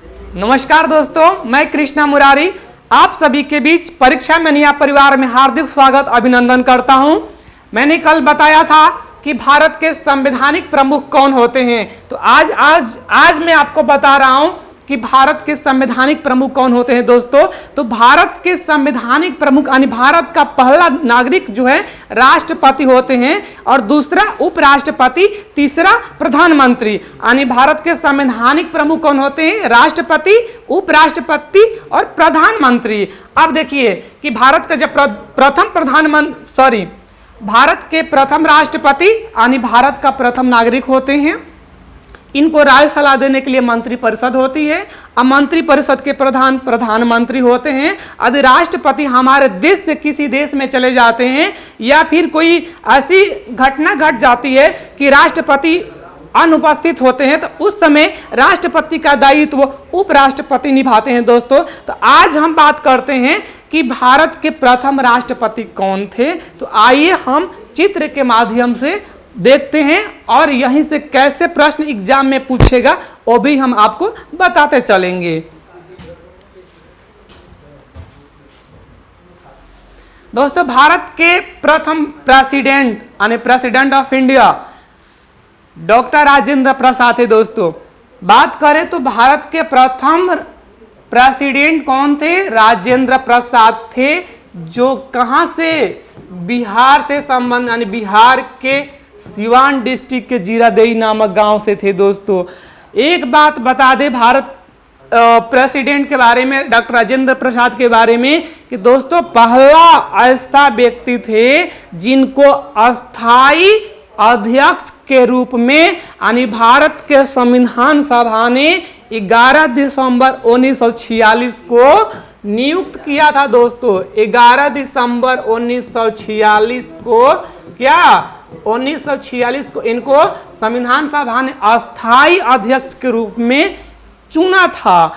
नमस्कार दोस्तों, मैं कृष्णा मुरारी आप सभी के बीच परीक्षा मैनिया परिवार में हार्दिक स्वागत अभिनंदन करता हूं। मैंने कल बताया था कि भारत के संवैधानिक प्रमुख कौन होते हैं, तो आज मैं आपको बता रहा हूं कि भारत के संवैधानिक प्रमुख कौन होते हैं। दोस्तों, तो भारत के संवैधानिक प्रमुख यानी भारत का पहला नागरिक जो है राष्ट्रपति होते हैं, और दूसरा उपराष्ट्रपति, तीसरा प्रधानमंत्री। यानी भारत के संवैधानिक प्रमुख कौन होते हैं? राष्ट्रपति, उपराष्ट्रपति और प्रधानमंत्री। अब देखिए कि भारत का जब भारत के प्रथम राष्ट्रपति यानी भारत का प्रथम नागरिक होते हैं। इनको राय सलाह देने के लिए मंत्रिपरिषद होती है। अब मंत्रिपरिषद के प्रधान प्रधानमंत्री होते हैं। यदि राष्ट्रपति हमारे देश से किसी देश में चले जाते हैं या फिर कोई ऐसी घटना घट जाती है कि राष्ट्रपति अनुपस्थित होते हैं, तो उस समय राष्ट्रपति का दायित्व उपराष्ट्रपति निभाते हैं। दोस्तों, तो आज हम बात करते हैं कि भारत के प्रथम राष्ट्रपति कौन थे। तो आइए हम चित्र के माध्यम से देखते हैं, और यहीं से कैसे प्रश्न एग्जाम में पूछेगा वो भी हम आपको बताते चलेंगे। दोस्तों, भारत के प्रथम प्रेसिडेंट यानी president of India doctor Rajendra Prasad थे। दोस्तों, बात करें तो भारत के प्रथम प्रेसिडेंट कौन थे? राजेंद्र प्रसाद थे, जो कहां से? बिहार से संबंध यानी बिहार के सिवान डिस्ट्रिक्ट के जीरादेई नामक गांव से थे। दोस्तों, एक बात बता दे भारत प्रेसिडेंट के बारे में, डॉक्टर राजेंद्र प्रसाद के बारे में, कि दोस्तों पहला ऐसा व्यक्ति थे जिनको अस्थाई अध्यक्ष के रूप में यानी भारत के संविधान सभा ने 11 दिसंबर 1946 को नियुक्त किया था। दोस्तों, 11 दिसंबर 1946 को 1946 को इनको संविधान सभा ने अस्थाई अध्यक्ष के रूप में चुना था।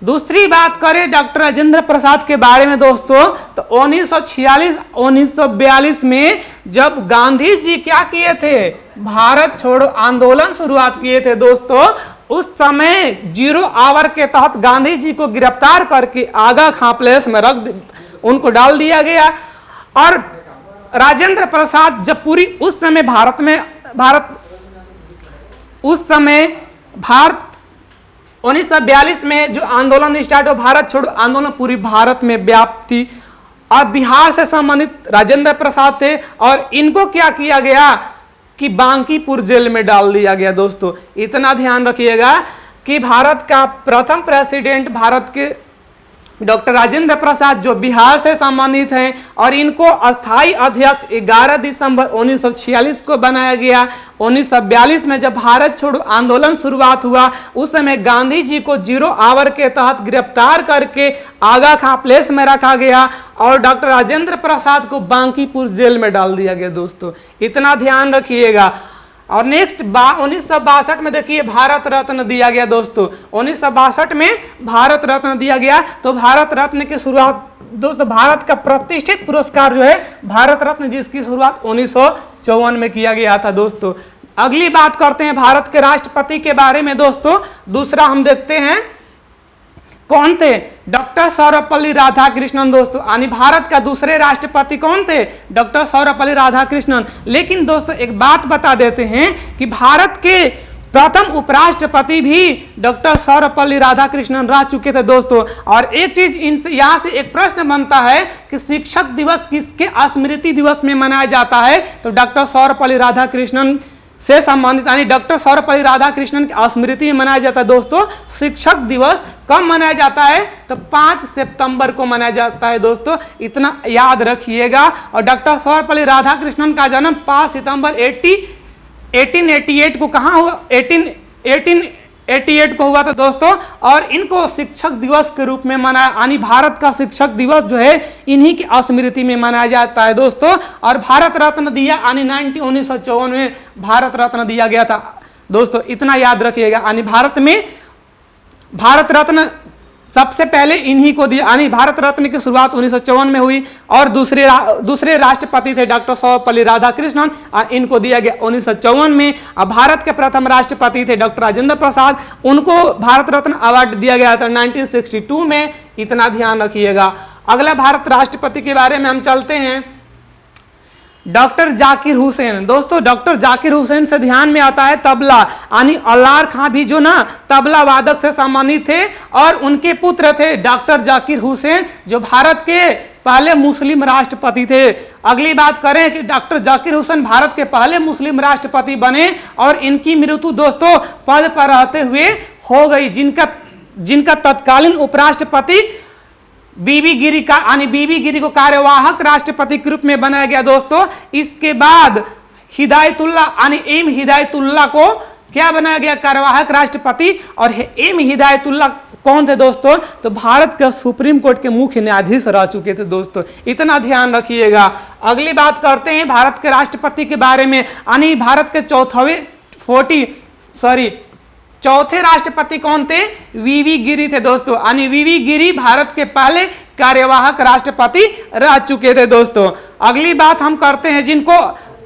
दूसरी बात करें डॉक्टर राजेंद्र प्रसाद के बारे में दोस्तों, तो 1942 में जब गांधी जी क्या किए थे? भारत छोड़ो आंदोलन शुरुआत किए थे। दोस्तों, उस समय 0 आवर के तहत गांधी जी को गिरफ्तार करके आगा खां प्लेस में उनको डाल दिया गया। और राजेंद्र प्रसाद जब पूरी उस समय भारत 1942 में जो आंदोलन स्टार्ट हो, भारत छोड़ो आंदोलन पूरी भारत में व्याप्त थी। और बिहार से संबंधित राजेंद्र प्रसाद थे, और इनको क्या किया गया कि बांकीपुर जेल में डाल दिया गया। दोस्तों, इतना ध्यान रखिएगा कि भारत का प्रथम प्रेसिडेंट भारत के डॉक्टर राजेंद्र प्रसाद जो बिहार से संबंधित हैं, और इनको अस्थाई अध्यक्ष 11 दिसंबर 1946 को बनाया गया। 1942 में जब भारत छोड़ो आंदोलन शुरुआत हुआ, उस समय गांधी जी को 0 आवर के तहत गिरफ्तार करके आगा खां प्लेस में रखा गया, और डॉक्टर राजेंद्र प्रसाद को बांकीपुर जेल में डाल दिया गया। दोस्तों, इतना ध्यान रखिएगा। और नेक्स्ट 1962 में देखिए भारत रत्न दिया गया। दोस्तों, 1962 में भारत रत्न दिया गया। तो भारत रत्न की शुरुआत दोस्तों, भारत का प्रतिष्ठित पुरस्कार जो है भारत रत्न, जिसकी शुरुआत 1954 में किया गया था। दोस्तों, अगली बात करते हैं भारत के राष्ट्रपति के बारे में। दोस्तों, दूसरा हम देखते हैं कौन थे? डॉक्टर सर्वपल्ली राधाकृष्णन। दोस्तों, यानी भारत का दूसरे राष्ट्रपति कौन थे? डॉक्टर सर्वपल्ली राधाकृष्णन। लेकिन दोस्तों, एक बात बता देते हैं कि भारत के प्रथम उपराष्ट्रपति भी डॉक्टर सर्वपल्ली राधाकृष्णन रह चुके थे। दोस्तों, और एक चीज इनसे यहाँ से एक प्रश्न बनता है कि शिक्षक दिवस किसके स्मृति दिवस में मनाया जाता है? तो डॉक्टर सर्वपल्ली राधाकृष्णन से संबंधित यानी डॉक्टर सर्वपल्ली राधाकृष्णन की स्मृति में मनाया जाता है। दोस्तों, शिक्षक दिवस कब मनाया जाता है? तो 5 सितंबर को मनाया जाता है। दोस्तों, इतना याद रखिएगा। और डॉक्टर सर्वपल्ली राधाकृष्णन का जन्म 5 सितंबर 1888 को कहाँ हुआ? 1888 को हुआ था। दोस्तों, और इनको शिक्षक दिवस के रूप में मनाया, यानी भारत का शिक्षक दिवस जो है इन्हीं की स्मृति में मनाया जाता है। दोस्तों, और भारत रत्न दिया यानी 1954 में भारत रत्न दिया गया था। दोस्तों, इतना याद रखिएगा। यानी भारत में भारत रत्न सबसे पहले इन्हीं को दिया, यानी भारत रत्न की शुरुआत 1954 में हुई और दूसरे राष्ट्रपति थे डॉक्टर सर्वपल्ली राधाकृष्णन, इनको दिया गया 1954 में। अब भारत के प्रथम राष्ट्रपति थे डॉक्टर राजेंद्र प्रसाद, उनको भारत रत्न अवार्ड दिया गया था 1962 में, इतना ध्यान रखिएगा। अगला भारत राष्ट्रपति के बारे में हम चलते हैं, डॉक्टर जाकिर हुसैन। दोस्तों डॉक्टर जाकिर हुसैन से ध्यान में आता है तबला, यानी अल्लार खां भी जो ना तबला वादक से संबंधित थे और उनके पुत्र थे डॉक्टर जाकिर हुसैन, जो भारत के पहले मुस्लिम राष्ट्रपति थे। अगली बात करें कि डॉक्टर जाकिर हुसैन भारत के पहले मुस्लिम राष्ट्रपति बने और इनकी मृत्यु दोस्तों पद पर रहते हुए हो गई, जिनका तत्कालीन उपराष्ट्रपति बीबी गिरी का, यानी बीबी गिरी को कार्यवाहक राष्ट्रपति के रूप में बनाया गया दोस्तों। इसके बाद हिदायतुल्लाह, यानी एम हिदायतुल्लाह को क्या बनाया गया, कार्यवाहक राष्ट्रपति। और एम हिदायतुल्लाह कौन थे दोस्तों, तो भारत के सुप्रीम कोर्ट के मुख्य न्यायाधीश रह चुके थे दोस्तों, इतना ध्यान रखिएगा। अगली बात करते हैं भारत के राष्ट्रपति के बारे में, यानी भारत के चौथे राष्ट्रपति कौन थे, वीवी गिरी थे दोस्तों, यानी वीवी गिरी भारत के पहले कार्यवाहक राष्ट्रपति रह चुके थे दोस्तों। अगली बात हम करते हैं जिनको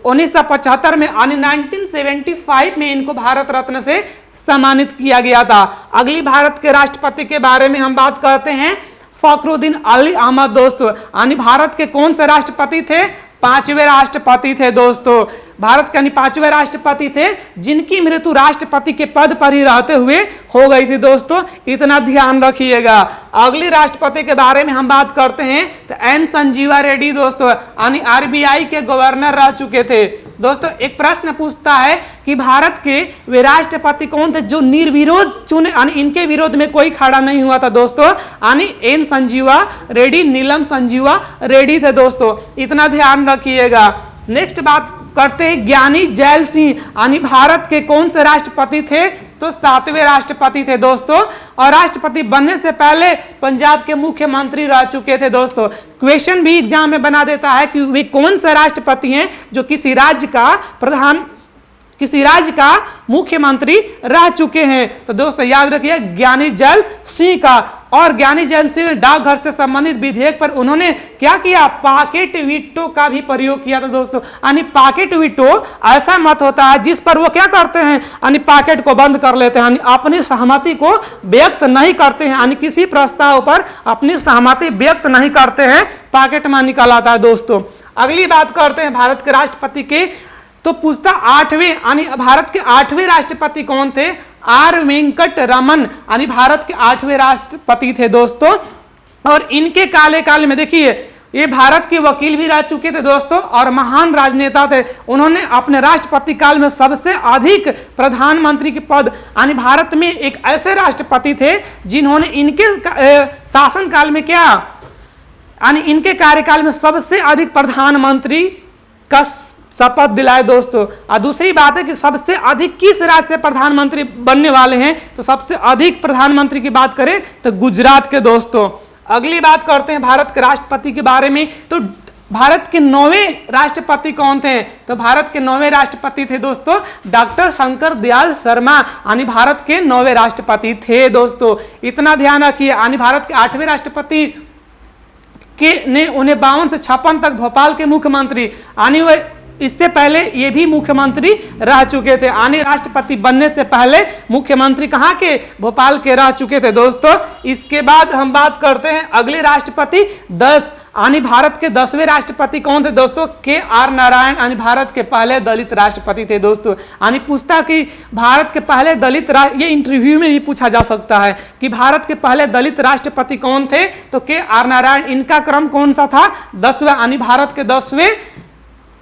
1975 में, यानी 1975 में इनको भारत रत्न से सम्मानित किया गया था। अगली भारत के राष्ट्रपति के बारे में हम बात करते हैं, फखरुद्दीन अली अहमद दोस्तों, यानी भारत के कौन से राष्ट्रपति थे, 5वें राष्ट्रपति थे दोस्तों। भारत के 5वें राष्ट्रपति थे जिनकी मृत्यु राष्ट्रपति के पद पर ही रहते हुए हो गई थी दोस्तों, इतना ध्यान रखिएगा। अगली राष्ट्रपति के बारे में हम बात करते हैं तो एन संजीवा रेड्डी दोस्तों, यानी आरबीआई के गवर्नर रह चुके थे दोस्तों। एक प्रश्न पूछता है कि भारत के वे राष्ट्रपति कौन थे जो निर्विरोध चुने, यानी इनके विरोध में कोई खड़ा नहीं हुआ था दोस्तों, यानी एन संजीवा रेड्डी, नीलम संजीवा रेड्डी थे दोस्तों, इतना ध्यान रखिएगा। नेक्स्ट बात करते हैं ज्ञानी जैल सिंह, यानी भारत के कौन से राष्ट्रपति थे, तो 7वें राष्ट्रपति थे दोस्तों। और राष्ट्रपति बनने से पहले पंजाब के मुख्यमंत्री रह चुके थे दोस्तों। क्वेश्चन भी एग्जाम में बना देता है कि वे कौन से राष्ट्रपति हैं जो किसी राज्य का मुख्यमंत्री रह चुके हैं, तो दोस्तों याद रखिए ज्ञानी जैल सिंह का। और ज्ञानी जैल सिंह डाकघर से संबंधित विधेयक पर उन्होंने क्या किया, पॉकेट वीटो का भी प्रयोग किया था दोस्तों। यानी पॉकेट वीटो ऐसा मत होता है जिस पर वो क्या करते हैं, यानी पॉकेट को बंद कर लेते हैं, यानी अपनी सहमति को व्यक्त नहीं करते हैं, यानी किसी प्रस्ताव पर अपनी सहमति व्यक्त नहीं करते हैं, पॉकेट में निकल आता है दोस्तों। अगली बात करते हैं भारत के राष्ट्रपति के, तो पूछता 8वें, यानी भारत के 8वें राष्ट्रपति कौन थे, आर वेंकट रमन, यानी भारत के 8वें राष्ट्रपति थे दोस्तों। और इनके काल में देखिए ये भारत के वकील भी रह चुके थे दोस्तों और महान राजनेता थे। उन्होंने अपने राष्ट्रपति काल में सबसे अधिक प्रधानमंत्री के पद, यानी भारत में एक ऐसे राष्ट्रपति थे जिन्होंने इनके शासन काल में क्या, यानी इनके कार्यकाल में सबसे अधिक प्रधानमंत्री का शपथ दिलाए दोस्तों। और दूसरी बात है कि सबसे अधिक किस राज्य से प्रधानमंत्री बनने वाले हैं, तो सबसे अधिक प्रधानमंत्री की बात करें तो गुजरात के दोस्तों। अगली बात करते हैं भारत के राष्ट्रपति के बारे में, तो भारत के 9वें राष्ट्रपति कौन थे, तो भारत के 9वें राष्ट्रपति थे दोस्तों डॉक्टर शंकर दयाल शर्मा, यानी भारत के 9वें राष्ट्रपति थे दोस्तों, इतना ध्यान रखिए। यानी भारत के 8वें राष्ट्रपति के ने उन्हें 52 से 56 तक भोपाल के मुख्यमंत्री, यानी वह इससे पहले ये भी मुख्यमंत्री रह चुके थे, यानी राष्ट्रपति बनने से पहले मुख्यमंत्री कहाँ के, भोपाल के रह चुके थे दोस्तों। इसके बाद हम बात करते हैं अगले राष्ट्रपति 10, यानी भारत के 10वें राष्ट्रपति कौन थे दोस्तों, के आर नारायण, यानी भारत के पहले दलित राष्ट्रपति थे दोस्तों। यानी पूछता कि भारत के पहले दलित, ये इंटरव्यू में भी पूछा जा सकता है कि भारत के पहले दलित राष्ट्रपति कौन थे, तो के आर नारायण। इनका क्रम कौन सा था, 10वां, यानी भारत के 10वें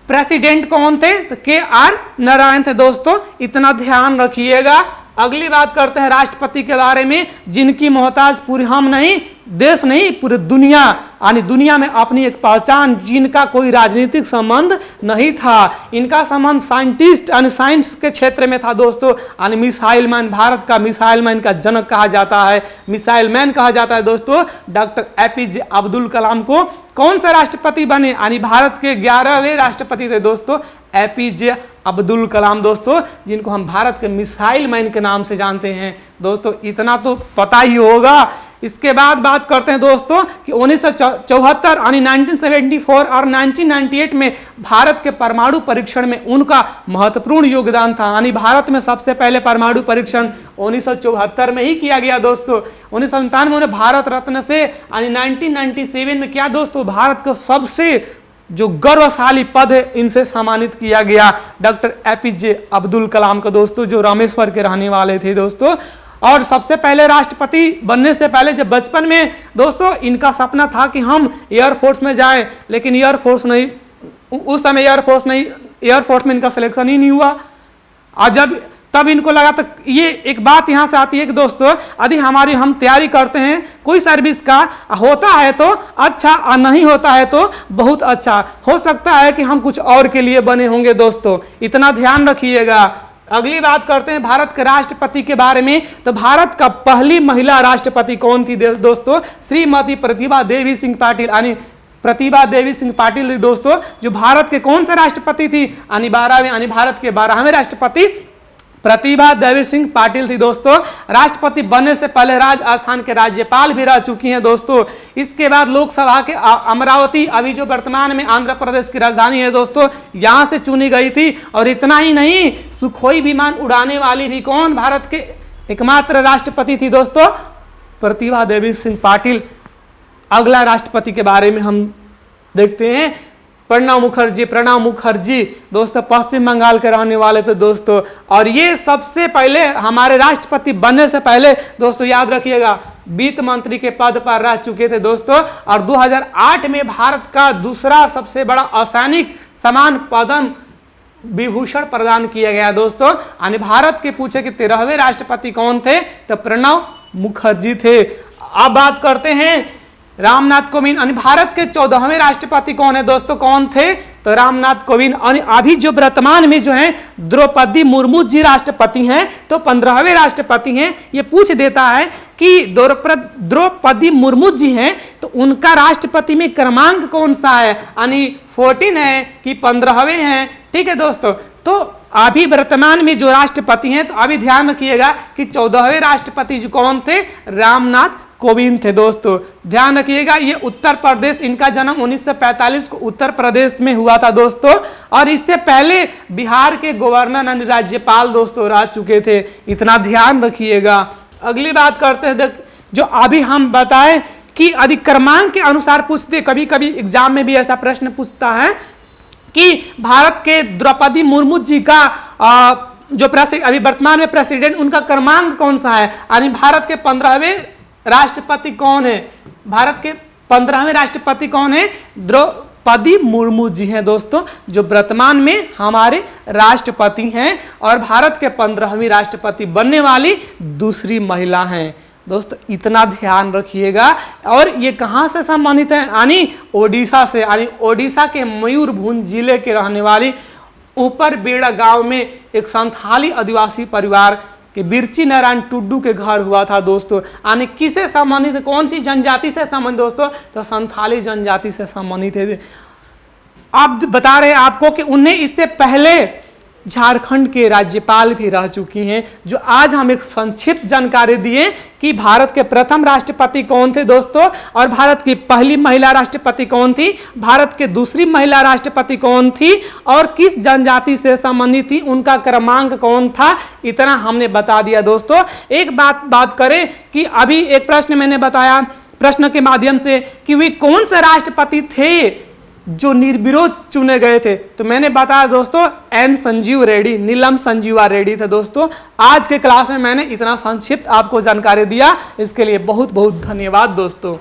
प्रेसिडेंट कौन थे, तो के आर नारायण थे दोस्तों, इतना ध्यान रखिएगा। अगली बात करते हैं राष्ट्रपति के बारे में जिनकी मोहताज पूरी हम नहीं, देश नहीं, पूरी दुनिया, यानी दुनिया में अपनी एक पहचान, जिनका कोई राजनीतिक संबंध नहीं था। इनका संबंध साइंटिस्ट यानी साइंस के क्षेत्र में था दोस्तों, यानी मिसाइल मैन, भारत का मिसाइल मैन का जनक कहा जाता है, मिसाइल मैन कहा जाता है दोस्तों डॉक्टर एपीजे अब्दुल कलाम को। कौन से राष्ट्रपति बने, यानी भारत के 11वें राष्ट्रपति थे दोस्तों एपीजे अब्दुल कलाम दोस्तों, जिनको हम भारत के मिसाइल मैन के नाम से जानते हैं दोस्तों। इतना तो पता ही होगा इसके बाद बात करते हैं दोस्तों कि 1974 यानी 1974 और 1998 में भारत के परमाणु परीक्षण में उनका महत्वपूर्ण योगदान था। यानी भारत में सबसे पहले परमाणु परीक्षण 1974 में ही किया गया दोस्तों। 1997 में उन्हें भारत रत्न से यानी 1997 में क्या दोस्तों भारत का सबसे जो गौरवशाली पद है इनसे सम्मानित किया गया डॉक्टर APJ अब्दुल कलाम को दोस्तों, जो रामेश्वर के रहने वाले थे दोस्तों। और सबसे पहले राष्ट्रपति बनने से पहले जब बचपन में दोस्तों इनका सपना था कि हम एयरफोर्स में जाएं, लेकिन एयरफोर्स नहीं, उस समय एयरफोर्स में इनका सिलेक्शन ही नहीं हुआ। और तब इनको लगा, तो ये एक बात यहाँ से आती है कि दोस्तों यदि हम तैयारी करते हैं कोई सर्विस का, होता है तो अच्छा और नहीं होता है तो बहुत अच्छा, हो सकता है कि हम कुछ और के लिए बने होंगे दोस्तों, इतना ध्यान रखिएगा। अगली बात करते हैं भारत के राष्ट्रपति के बारे में। तो भारत का पहली महिला राष्ट्रपति कौन थी दोस्तों? श्रीमती प्रतिभा देवी सिंह पाटिल, यानी प्रतिभा देवी सिंह पाटिल दोस्तों, जो भारत के कौन से राष्ट्रपति थी? यानी भारत के 12वें राष्ट्रपति प्रतिभा देवी सिंह पाटिल थी दोस्तों। राष्ट्रपति बनने से पहले राजस्थान के राज्यपाल भी रह चुकी हैं दोस्तों। इसके बाद लोकसभा के अमरावती, अभी जो वर्तमान में आंध्र प्रदेश की राजधानी है दोस्तों, यहां से चुनी गई थी। और इतना ही नहीं, सुखोई विमान उड़ाने वाली भी कौन भारत के एकमात्र राष्ट्रपति थी दोस्तों? प्रतिभा देवी सिंह पाटिल। अगला राष्ट्रपति के बारे में हम देखते हैं, प्रणब मुखर्जी दोस्तों, पश्चिम बंगाल के रहने वाले थे दोस्तों। और ये सबसे पहले हमारे राष्ट्रपति बनने से पहले दोस्तों याद रखिएगा वित्त मंत्री के पद पर रह चुके थे दोस्तों। और 2008 में भारत का दूसरा सबसे बड़ा असैनिक सम्मान पद्म विभूषण प्रदान किया गया दोस्तों। यानी भारत के पूछे कि 13वें राष्ट्रपति कौन थे? तो प्रणब मुखर्जी थे। अब बात करते हैं रामनाथ कोविंद, यानी भारत के 14वें राष्ट्रपति कौन है दोस्तों? कौन थे? तो रामनाथ कोविंद। और अभी जो वर्तमान में जो है द्रौपदी मुर्मू जी राष्ट्रपति हैं, तो 15वें राष्ट्रपति हैं। ये पूछ देता है कि द्रौपदी मुर्मू जी हैं तो उनका राष्ट्रपति में क्रमांक कौन सा है? यानी 14 है कि 15वें हैं? ठीक है दोस्तों। तो अभी वर्तमान में जो राष्ट्रपति हैं, तो अभी ध्यान रखिएगा कि 14वें राष्ट्रपति जो कौन थे? रामनाथ कोविंद थे दोस्तों। ध्यान रखिएगा, ये उत्तर प्रदेश, इनका जन्म 1945 को उत्तर प्रदेश में हुआ था दोस्तों। और इससे पहले बिहार के गवर्नर यानी राज्यपाल दोस्तों रह चुके थे, इतना ध्यान रखिएगा। अगली बात करते हैं, जो अभी हम बताएं कि अधिक क्रमांक के अनुसार पूछते, कभी कभी एग्जाम में भी ऐसा प्रश्न पूछता है कि भारत के द्रौपदी मुर्मू जी का जो अभी वर्तमान में प्रेसिडेंट, उनका क्रमांक कौन सा है? यानी भारत के 15वें राष्ट्रपति कौन है? भारत के 15वें राष्ट्रपति कौन है? द्रौपदी मुर्मू जी हैं दोस्तों, जो वर्तमान में हमारे राष्ट्रपति हैं और भारत के 15वीं राष्ट्रपति बनने वाली दूसरी महिला हैं दोस्तों। इतना ध्यान रखिएगा। और ये कहाँ से संबंधित है? यानी ओडिशा से, यानी ओडिशा के मयूरभंज जिले के रहने वाली ऊपर बेड़ा गांव में एक संथाली आदिवासी परिवार कि बिरची नारायण टुड्डू के घर हुआ था दोस्तों। यानी किसे संबंधित, कौन सी जनजाति से संबंधित दोस्तों? तो संथाली जनजाति से संबंधित है। अब बता रहे हैं आपको कि उन्हें इससे पहले झारखंड के राज्यपाल भी रह चुकी हैं। जो आज हम एक संक्षिप्त जानकारी दिए कि भारत के प्रथम राष्ट्रपति कौन थे दोस्तों, और भारत की पहली महिला राष्ट्रपति कौन थी, भारत के दूसरी महिला राष्ट्रपति कौन थी, और किस जनजाति से संबंधित थी, उनका क्रमांक कौन था, इतना हमने बता दिया दोस्तों। एक बात करें कि अभी एक प्रश्न मैंने बताया प्रश्न के माध्यम से कि वे कौन से राष्ट्रपति थे जो निर्विरोध चुने गए थे, तो मैंने बताया दोस्तों एन संजीव रेड्डी, नीलम संजीवा रेड्डी थे दोस्तों। आज के क्लास में मैंने इतना संक्षिप्त आपको जानकारी दिया, इसके लिए बहुत बहुत धन्यवाद दोस्तों।